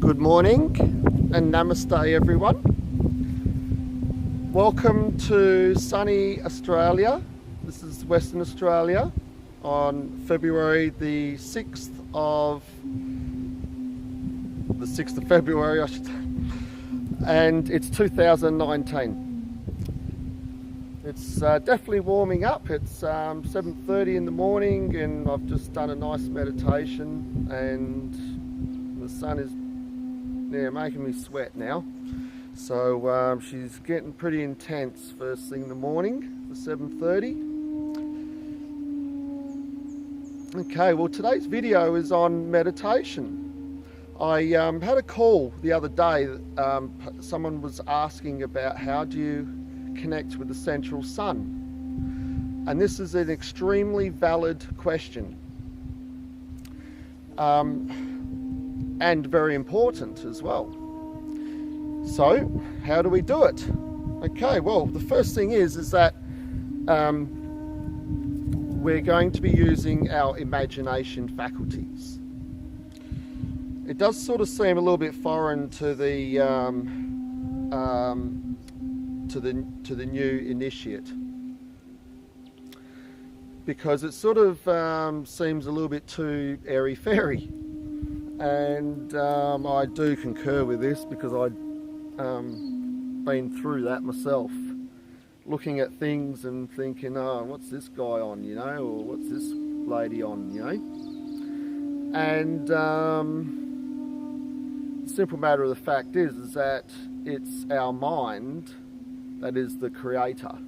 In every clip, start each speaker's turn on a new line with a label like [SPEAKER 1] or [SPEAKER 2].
[SPEAKER 1] Good morning and Namaste everyone. Welcome to sunny Australia. This is Western Australia on February the 6th of February, I should say. And it's 2019. It's definitely warming up. It's 7:30 in the morning and I've just done a nice meditation and the sun is making me sweat now. So she's getting pretty intense first thing in the morning for 7:30. Okay, well today's video is on meditation. I had a call the other day. Someone was asking about how do you connect with the central sun, and this is an extremely valid question and very important as well. So how do we do it? Okay, well the first thing is that we're going to be using our imagination faculties. It does sort of seem a little bit foreign to the new initiate, because it sort of seems a little bit too airy-fairy, and I do concur with this because I've been through that myself, looking at things and thinking, oh, what's this guy on, you know, or what's this lady on, you know. And the simple matter of the fact is that it's our mind that is the creator.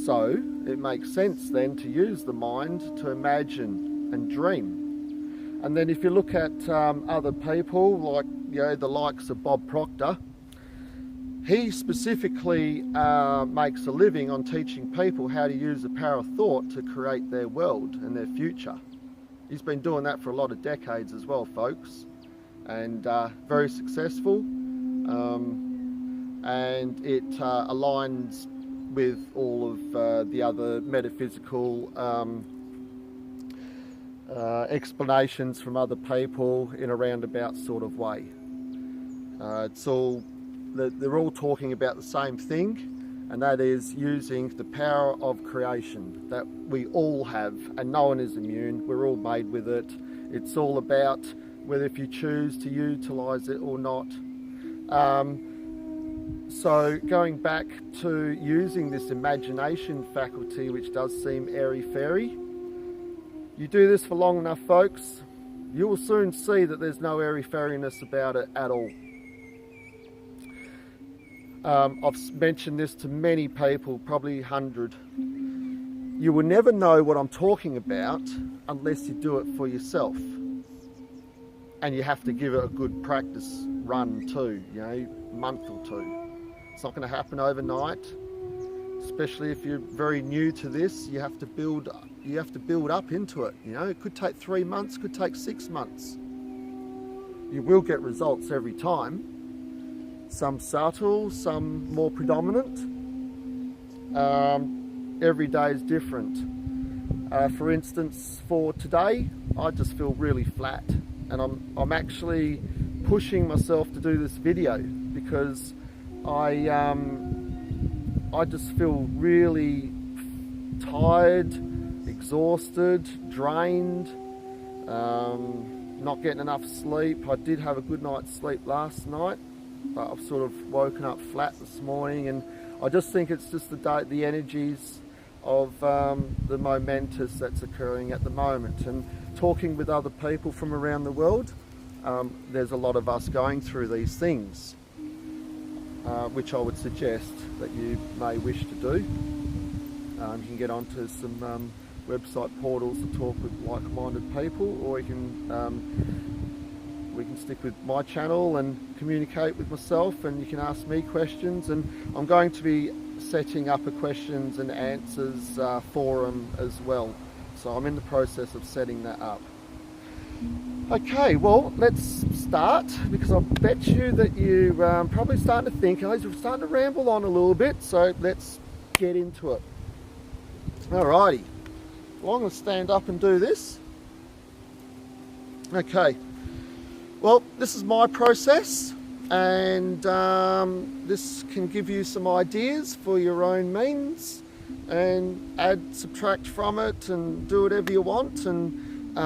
[SPEAKER 1] So it makes sense then to use the mind to imagine and dream. And then if you look at other people, like, you know, the likes of Bob Proctor, he specifically makes a living on teaching people how to use the power of thought to create their world and their future. He's been doing that for a lot of decades as well, folks, and very successful. And it aligns with all of the other metaphysical explanations from other people in a roundabout sort of way. They're all talking about the same thing, and that is using the power of creation that we all have, and no one is immune. We're all made with it. It's all about whether if you choose to utilize it or not. So going back to using this imagination faculty, which does seem airy-fairy, you do this for long enough, folks, you will soon see that there's no airy-fairiness about it at all. I've mentioned this to many people, probably 100. You will never know what I'm talking about unless you do it for yourself. And you have to give it a good practice run too, you know, month or two. It's not going to happen overnight, especially if you're very new to this. You have to build up into it. You know, it could take 3 months, could take 6 months. You will get results every time. Some subtle, some more predominant. Every day is different. For instance, for today, I just feel really flat, and I'm actually pushing myself to do this video because I just feel really tired, exhausted, drained, not getting enough sleep. I did have a good night's sleep last night, but I've sort of woken up flat this morning, and I just think it's just the energies of the momentous that's occurring at the moment. And talking with other people from around the world, there's a lot of us going through these things, which I would suggest that you may wish to do. You can get onto some website portals to talk with like-minded people, or you can we can stick with my channel and communicate with myself, and you can ask me questions. And I'm going to be setting up a questions and answers forum as well, so I'm in the process of setting that up. Okay, well, let's start, because I bet you that you probably starting to think, oh, we're starting to ramble on a little bit, so let's get into it. Alrighty, well, I'm going to stand up and do this. Okay, Well, this is my process, and this can give you some ideas for your own means, and add, subtract from it, and do whatever you want. And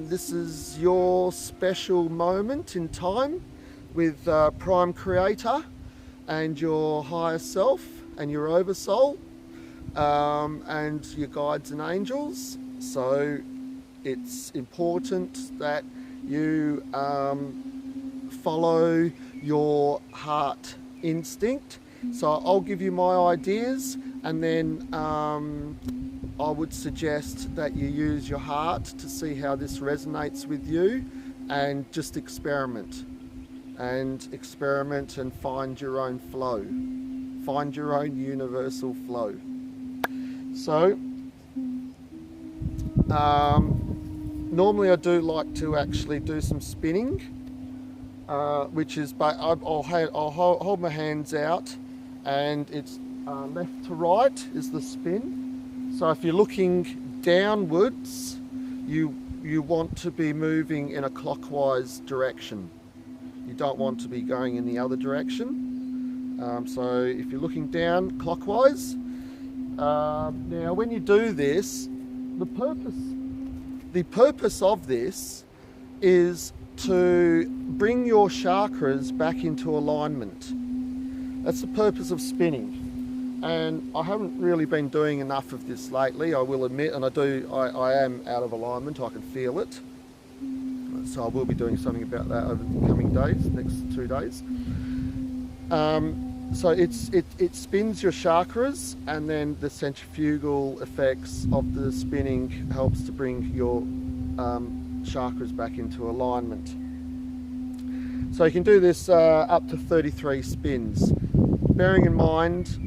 [SPEAKER 1] this is your special moment in time with Prime Creator and your higher self and your oversoul, and your guides and angels. So it's important that you follow your heart instinct. So I'll give you my ideas, and then I would suggest that you use your heart to see how this resonates with you, and just experiment and find your own flow. Find your own universal flow. So normally I do like to actually do some spinning, which is, I'll hold my hands out, and it's left to right is the spin. So if you're looking downwards, you want to be moving in a clockwise direction. You don't want to be going in the other direction. So if you're looking down clockwise, now when you do this, the purpose of this is to bring your chakras back into alignment. That's the purpose of spinning. And I haven't really been doing enough of this lately, I will admit, and I am out of alignment, I can feel it. So I will be doing something about that over the coming days, next 2 days. So it spins your chakras, and then the centrifugal effects of the spinning helps to bring your chakras back into alignment. So you can do this up to 33 spins. Bearing in mind,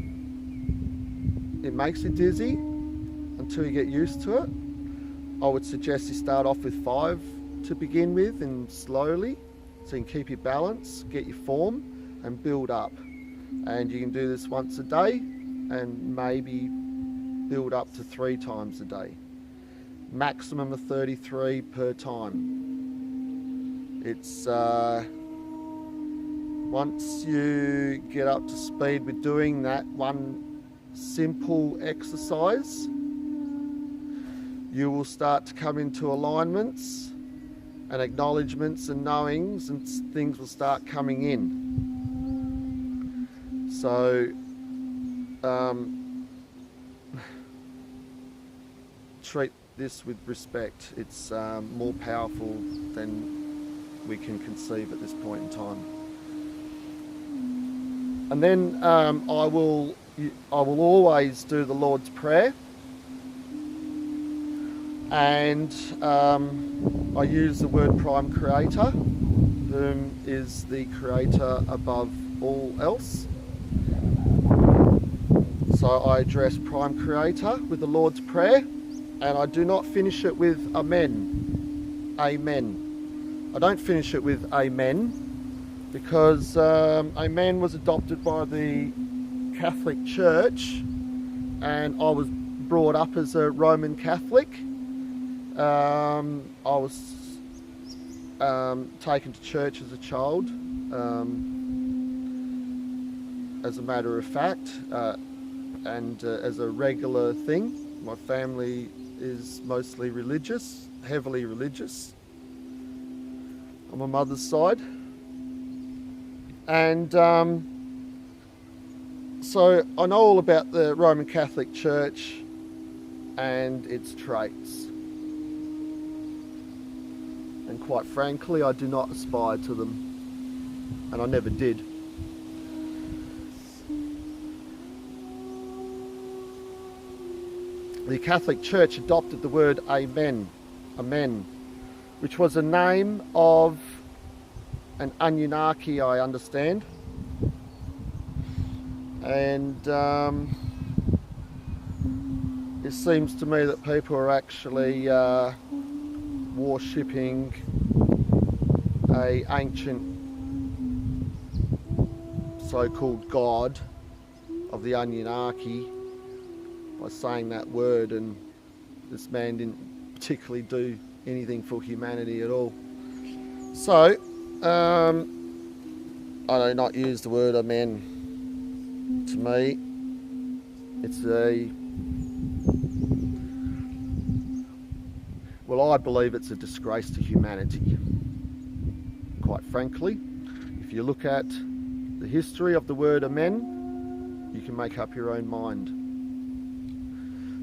[SPEAKER 1] it makes you dizzy until you get used to it. I would suggest you start off with 5 to begin with, and slowly, so you can keep your balance, get your form, and build up. And you can do this once a day, and maybe build up to 3 times a day. Maximum of 33 per time. It's once you get up to speed with doing that one simple exercise, you will start to come into alignments and acknowledgements and knowings, and things will start coming in. So treat this with respect. It's more powerful than we can conceive at this point in time. And then I will always do the Lord's Prayer, and I use the word Prime Creator, whom is the Creator above all else. So I address Prime Creator with the Lord's Prayer, and I do not finish it with Amen. Amen. I don't finish it with Amen, because Amen was adopted by the Catholic Church, and I was brought up as a Roman Catholic. I was taken to church as a child, as a matter of fact, and as a regular thing. My family is mostly religious, heavily religious, on my mother's side. And so I know all about the Roman Catholic Church and its traits. And quite frankly, I do not aspire to them, and I never did. The Catholic Church adopted the word Amen, which was a name of an Anunnaki, I understand. And it seems to me that people are actually worshipping an ancient so-called god of the Anunnaki by saying that word, and this man didn't particularly do anything for humanity at all. So, I do not use the word amen. To me, I believe it's a disgrace to humanity. Quite frankly, if you look at the history of the word amen, you can make up your own mind.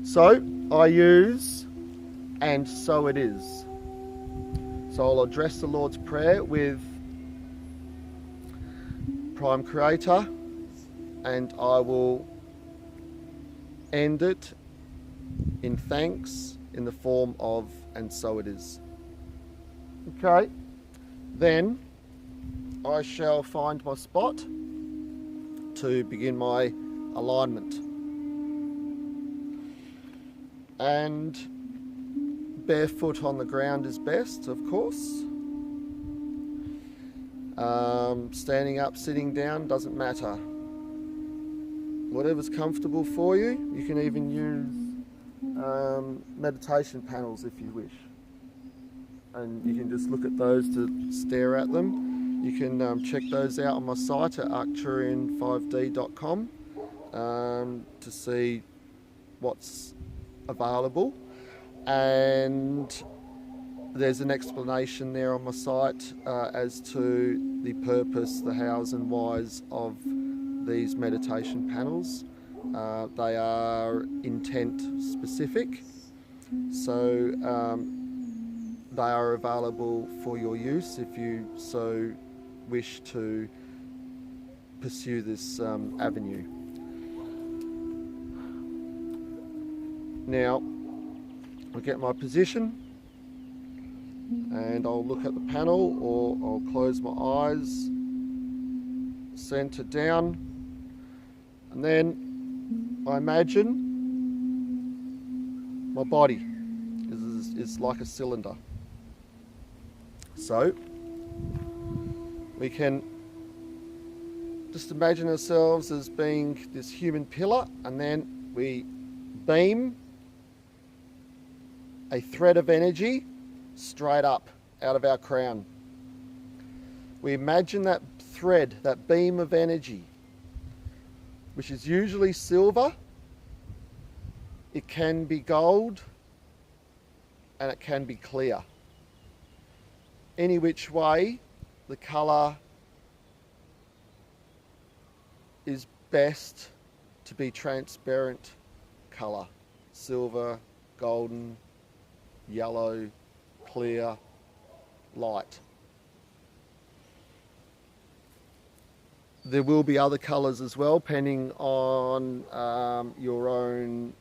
[SPEAKER 1] So, I use and so it is. So I'll address the Lord's Prayer with Prime Creator, and I will end it in thanks in the form of and so it is. Okay, then I shall find my spot to begin my alignment. And barefoot on the ground is best, of course. Standing up, sitting down, doesn't matter. Whatever's comfortable for you. You can even use meditation panels if you wish. And you can just look at those to stare at them. You can check those out on my site at Arcturian5d.com to see what's available. And there's an explanation there on my site as to the purpose, the hows and whys of these meditation panels. They are intent specific, so they are available for your use if you so wish to pursue this avenue. Now, I'll get my position and I'll look at the panel, or I'll close my eyes, center down, and then I imagine my body is like a cylinder. So we can just imagine ourselves as being this human pillar, and then we beam a thread of energy straight up out of our crown. We imagine that thread, that beam of energy, which is usually silver. It can be gold and it can be clear. Any which way, the colour is best to be transparent colour. Silver, golden, yellow, clear, light. There will be other colours as well, depending on your own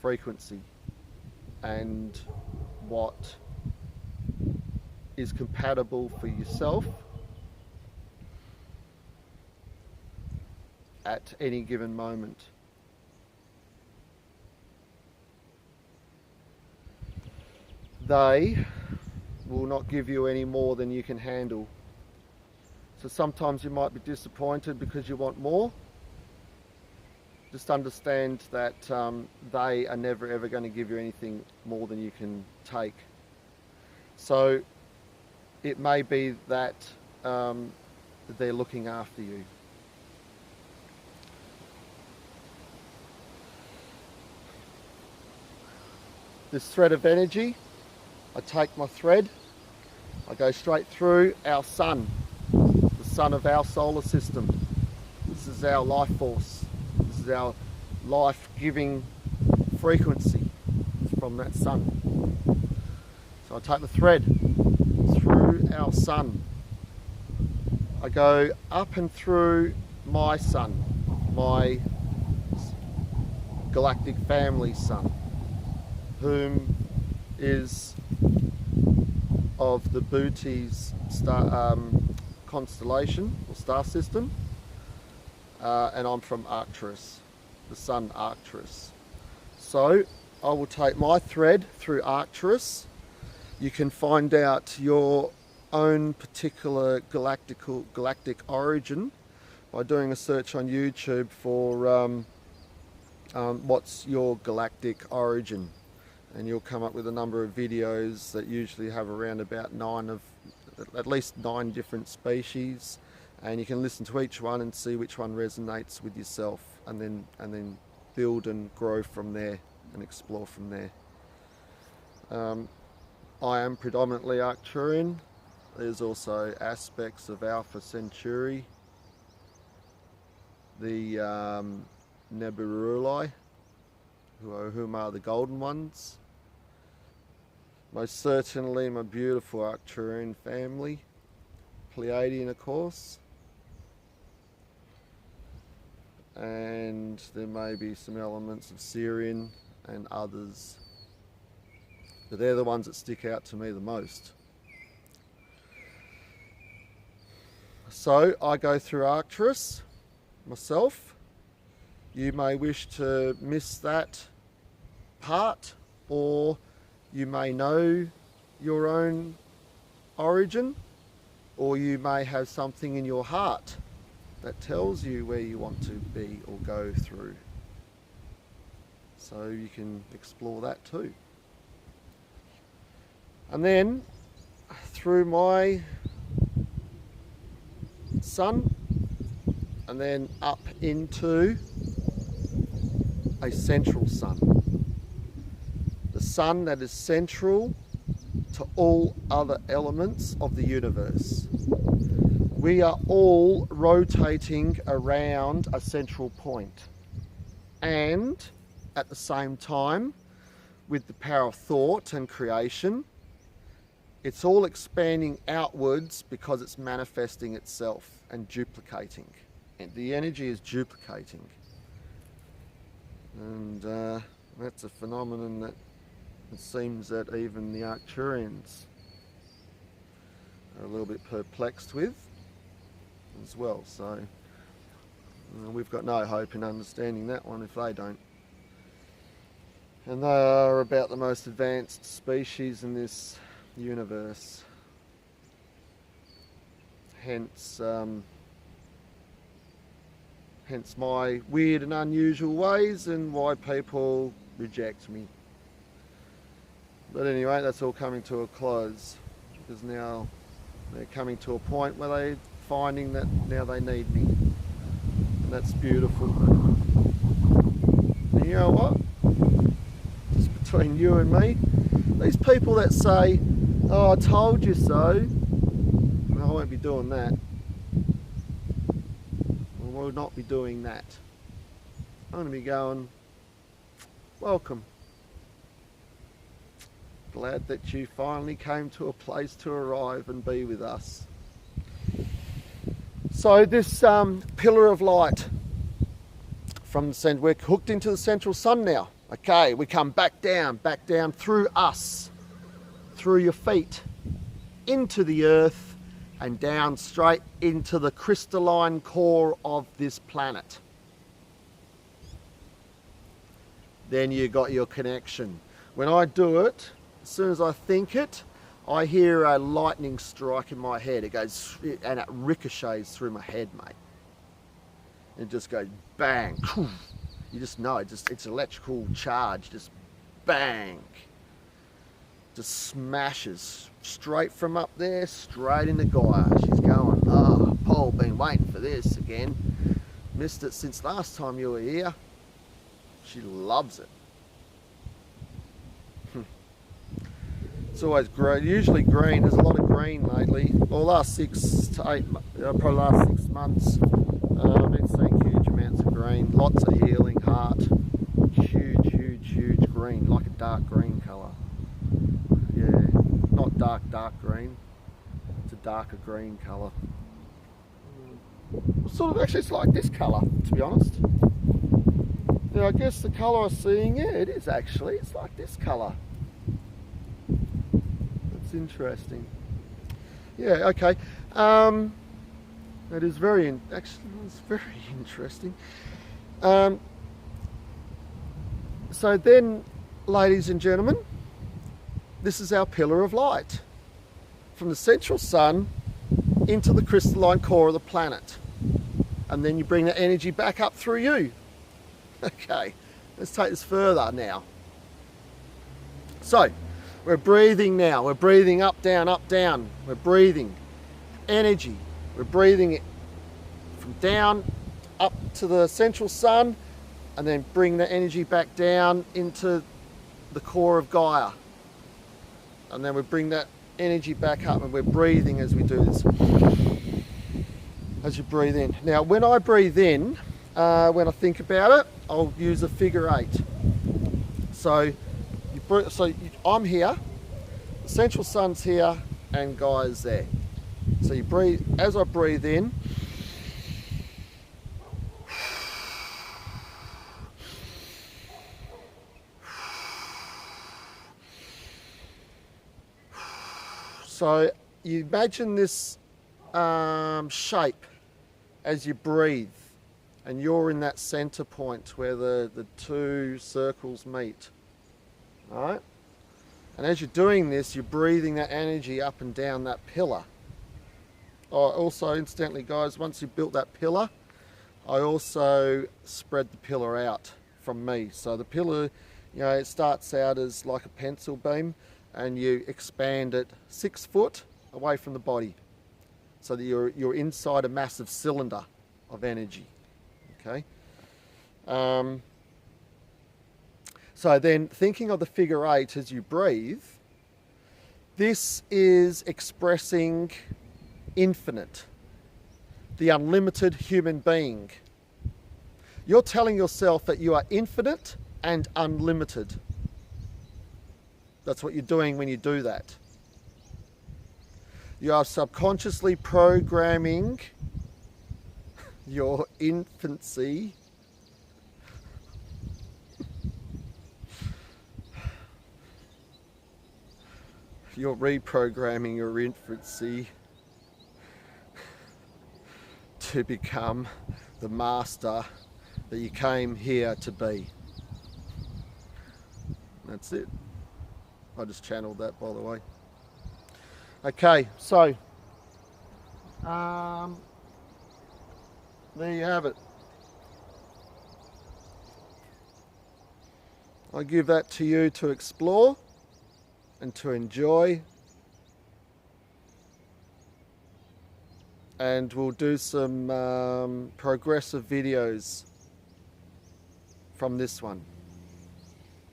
[SPEAKER 1] frequency and what is compatible for yourself at any given moment. They will not give you any more than you can handle. So sometimes you might be disappointed because you want more. Just understand that they are never ever going to give you anything more than you can take. So it may be that they're looking after you. This thread of energy, I take my thread, I go straight through our sun, the sun of our solar system. This is our life force. This is our life-giving frequency from that sun. So I take the thread through our sun. I go up and through my sun, my galactic family sun, whom is of the Bootes star constellation or star system, and I'm from Arcturus, the sun Arcturus. So I will take my thread through Arcturus. You can find out your own particular galactic origin by doing a search on YouTube for what's your galactic origin, and you'll come up with a number of videos that usually have around about at least 9 different species, and you can listen to each one and see which one resonates with yourself, and then build and grow from there and explore from there. I am predominantly Arcturian. There's also aspects of Alpha Centauri, the Nebulae, whom are the golden ones. Most certainly my beautiful Arcturian family, Pleiadian of course, and there may be some elements of Sirian and others, but they're the ones that stick out to me the most. So I go through Arcturus myself. You may wish to miss that part, or you may know your own origin, or you may have something in your heart that tells you where you want to be or go through. So you can explore that too. And then through my sun, and then up into a central sun. The sun that is central to all other elements of the universe. We are all rotating around a central point, and at the same time, with the power of thought and creation, it's all expanding outwards because it's manifesting itself and duplicating. And the energy is duplicating. And that's a phenomenon that it seems that even the Arcturians are a little bit perplexed with as well. So we've got no hope in understanding that one if they don't. And they are about the most advanced species in this universe. Hence my weird and unusual ways, and why people reject me. But anyway, that's all coming to a close, because now they're coming to a point where they're finding that now they need me, and that's beautiful. And you know what? Just between you and me, these people that say, "Oh, I told you so," well, I won't be doing that. Will not be doing that. I'm going to be going, "Welcome. Glad that you finally came to a place to arrive and be with us." So this pillar of light from the center, we're hooked into the central sun now. Okay, we come back down through us, through your feet, into the earth, and down straight into the crystalline core of this planet. Then you got your connection. When I do it, as soon as I think it, I hear a lightning strike in my head. It goes, and it ricochets through my head, mate. It just goes bang. You just know, it's electrical charge, just bang. Just smashes straight from up there, straight into Gaia. She's going, "Oh, Paul, been waiting for this again. Missed it since last time you were here." She loves it. It's always green, usually green. There's a lot of green lately. Well, last 6 to 8, probably last 6 months, I've been seeing huge amounts of green. Lots of healing, heart. Huge green, like a dark green colour. Yeah, not dark green. It's a darker green colour. Sort of, actually, it's like this colour, to be honest. Yeah, I guess the colour I'm seeing, yeah, it is actually. It's like this colour. That's interesting. Yeah, okay. That is very, actually, it's very interesting. So then, ladies and gentlemen, this is our pillar of light. From the central sun into the crystalline core of the planet. And then you bring the energy back up through you. Okay, let's take this further now. So, We're breathing now. We're breathing up, down, up, down. We're breathing energy. We're breathing it from down up to the central sun, and then bring the energy back down into the core of Gaia. And then we bring that energy back up, and we're breathing as we do this. As you breathe in. Now, when I breathe in, when I think about it, I'll use a figure 8. So I'm here, the central sun's here, and Gaia's there. So you breathe, as I breathe in, so you imagine this shape as you breathe, and you're in that center point where the two circles meet. All right? And as you're doing this, you're breathing that energy up and down that pillar. Also, incidentally, guys, once you've built that pillar, I also spread the pillar out from me. So the pillar, it starts out as like a pencil beam, and you expand it 6 foot away from the body, so that you're inside a massive cylinder of energy. Okay. So then, thinking of the figure 8 as you breathe, this is expressing infinite, the unlimited human being. You're telling yourself that you are infinite and unlimited. That's what you're doing when you do that. You are subconsciously programming your infancy you're reprogramming your infancy to become the master that you came here to be. That's it. I just channeled that, by the way. Okay, so there you have it. I give that to you to explore and to enjoy, and we'll do some progressive videos from this one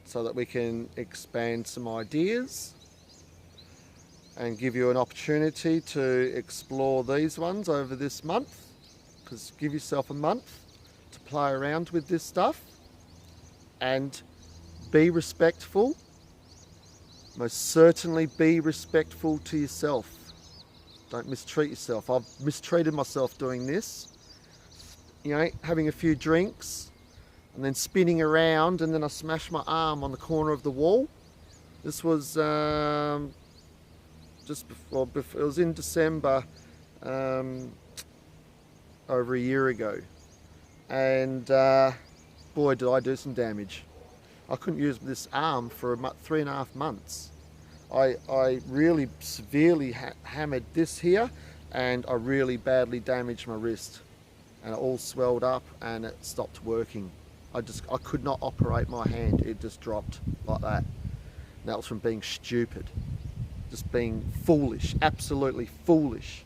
[SPEAKER 1] so that we can expand some ideas and give you an opportunity to explore these ones over this month, because give yourself a month to play around with this stuff and be respectful. Most certainly be respectful to yourself. Don't mistreat yourself. I've mistreated myself doing this. Having a few drinks and then spinning around, and then I smashed my arm on the corner of the wall. This was just before, it was in December over a year ago. And boy, did I do some damage. I couldn't use this arm for 3.5 months. I really severely hammered this here, and I really badly damaged my wrist, and it all swelled up and it stopped working. I could not operate my hand. It just dropped like that. And that was from being stupid, just being foolish, absolutely foolish.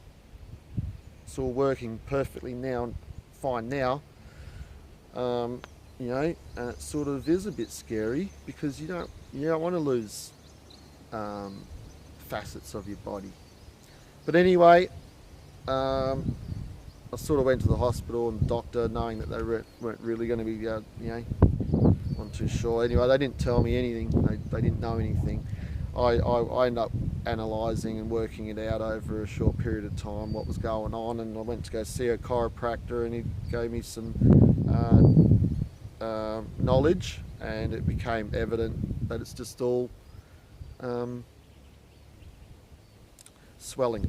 [SPEAKER 1] It's all working perfectly now, fine now. And it sort of is a bit scary, because you don't want to lose facets of your body. But anyway, I sort of went to the hospital and the doctor, knowing that they weren't really going to be, I'm too sure. Anyway, they didn't tell me anything. They didn't know anything. I ended up analysing and working it out over a short period of time what was going on, and I went to go see a chiropractor, and he gave me some knowledge, and it became evident that it's just all swelling.